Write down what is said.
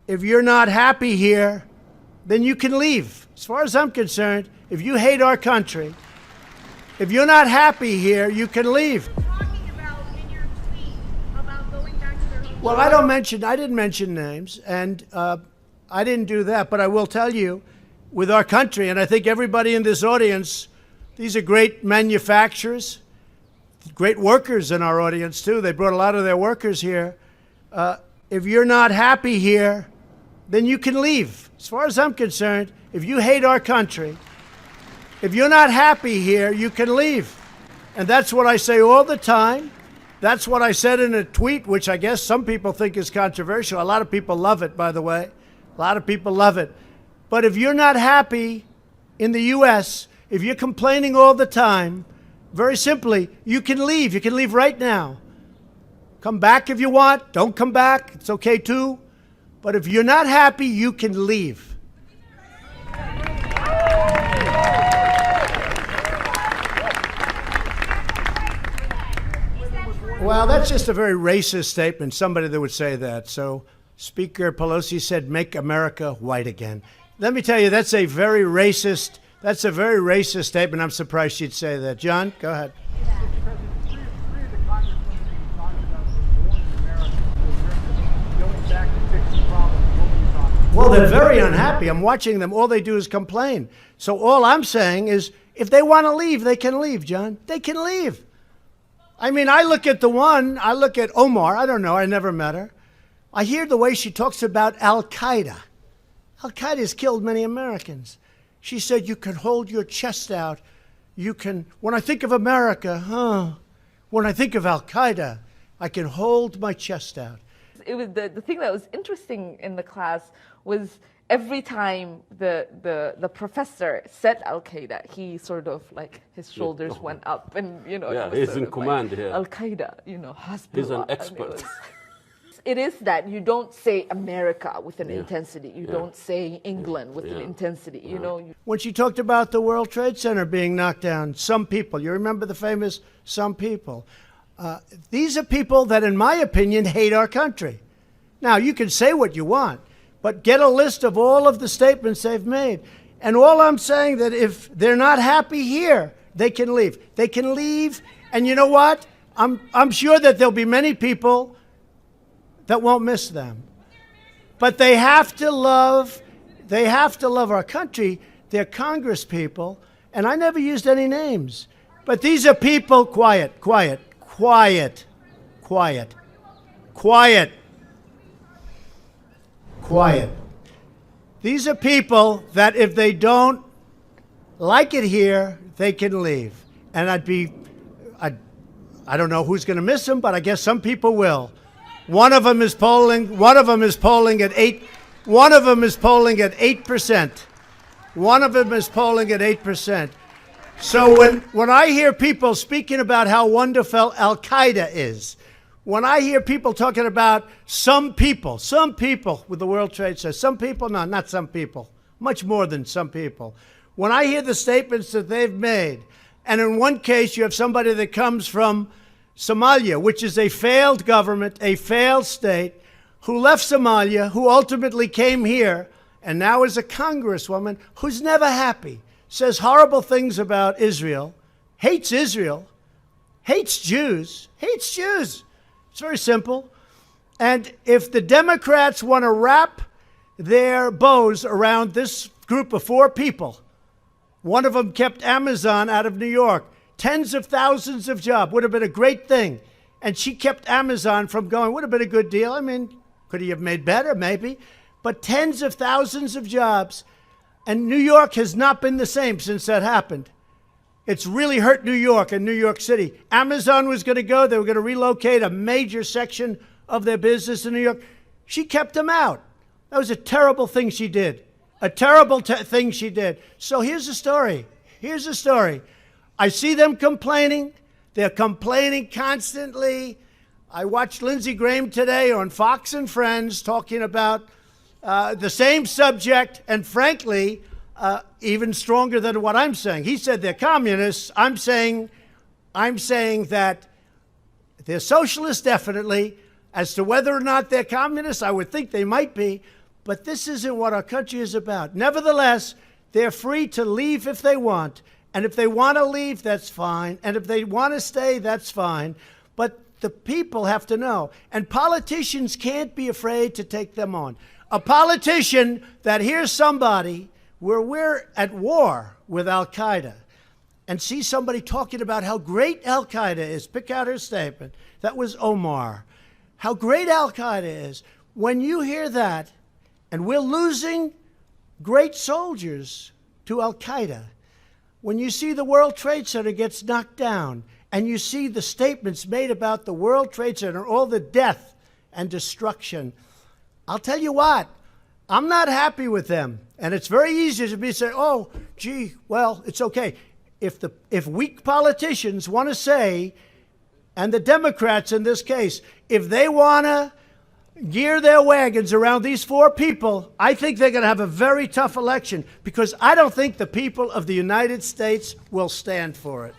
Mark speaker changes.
Speaker 1: if you're not happy here, then you can leave. As far as I'm concerned, if you hate our country, if you're not happy here, you can leave.
Speaker 2: Talking about in your tweet about going back to their home.
Speaker 1: Well, I didn't mention names, and I didn't do that, but I will tell you, with our country, and I think everybody in this audience, these are great manufacturers, great workers in our audience too. They brought a lot of their workers here. If you're not happy here, then you can leave. As far as I'm concerned, if you hate our country, if you're not happy here, you can leave. And that's what I say all the time. That's what I said in a tweet, which I guess some people think is controversial. A lot of people love it, by the way. A lot of people love it. But if you're not happy in the U.S., if you're complaining all the time, very simply, you can leave. You can leave right now. Come back if you want. Don't come back. It's okay too. But if you're not happy, you can leave. Well, that's just a very racist statement, somebody that would say that. So Speaker Pelosi said, make America white again. Let me tell you, that's a very racist statement. I'm surprised she'd say that. John, go ahead. Well, they're very unhappy. I'm watching them. All they do is complain. So all I'm saying is, if they want to leave, they can leave, John. They can leave. I mean, I look at Omar. I don't know. I never met her. I hear the way she talks about Al-Qaeda. Al-Qaeda has killed many Americans. She said, you can hold your chest out. You can, when I think of America, when I think of Al-Qaeda, I can hold my chest out.
Speaker 3: It was the thing that was interesting in the class was every time the professor said Al-Qaeda, he sort of like his shoulders went up, and
Speaker 4: yeah, he's in command here.
Speaker 3: Al-Qaeda, Hezbollah.
Speaker 4: He's an expert.
Speaker 3: It is that you don't say America with an intensity. You don't say England with an intensity.
Speaker 1: When she talked about the World Trade Center being knocked down, some people, you remember the famous some people. These are people that, in my opinion, hate our country. Now, you can say what you want, but get a list of all of the statements they've made. And all I'm saying that if they're not happy here, they can leave. They can leave, and you know what? I'm sure that there'll be many people that won't miss them. But they have to love our country. They're Congress people, and I never used any names. But these are people, quiet. These are people that if they don't like it here, they can leave. And I don't know who's going to miss them, but I guess some people will. One of them is polling at 8%. One of them is polling at 8%. So when I hear people speaking about how wonderful Al-Qaeda is, when I hear people talking about some people with the World Trade Center, some people, no, not some people, much more than some people. When I hear the statements that they've made, and in one case you have somebody that comes from Somalia, which is a failed government, a failed state, who left Somalia, who ultimately came here, and now is a congresswoman who's never happy, says horrible things about Israel, hates Jews. It's very simple. And if the Democrats want to wrap their bows around this group of 4 people, one of them kept Amazon out of New York, tens of thousands of jobs, would have been a great thing. And she kept Amazon from going, would have been a good deal. I mean, could he have made better? Maybe. But tens of thousands of jobs. And New York has not been the same since that happened. It's really hurt New York and New York City. Amazon was going to go. They were going to relocate a major section of their business in New York. She kept them out. That was a terrible thing she did. A terrible thing she did. So here's the story. I see them complaining. They're complaining constantly. I watched Lindsey Graham today on Fox and Friends talking about the same subject, and frankly, even stronger than what I'm saying. He said they're communists. I'm saying that they're socialists, definitely. As to whether or not they're communists, I would think they might be. But this isn't what our country is about. Nevertheless, they're free to leave if they want. And if they want to leave, that's fine. And if they want to stay, that's fine. But the people have to know. And politicians can't be afraid to take them on. A politician that hears somebody where we're at war with Al-Qaeda and sees somebody talking about how great Al-Qaeda is, pick out her statement. That was Omar. How great Al-Qaeda is. When you hear that, and we're losing great soldiers to Al-Qaeda, when you see the World Trade Center gets knocked down, and you see the statements made about the World Trade Center, all the death and destruction, I'll tell you what, I'm not happy with them. And it's very easy to be say, oh, gee, well, it's okay. If weak politicians want to say, and the Democrats in this case, if they want to gear their wagons around these four people, I think they're going to have a very tough election, because I don't think the people of the United States will stand for it.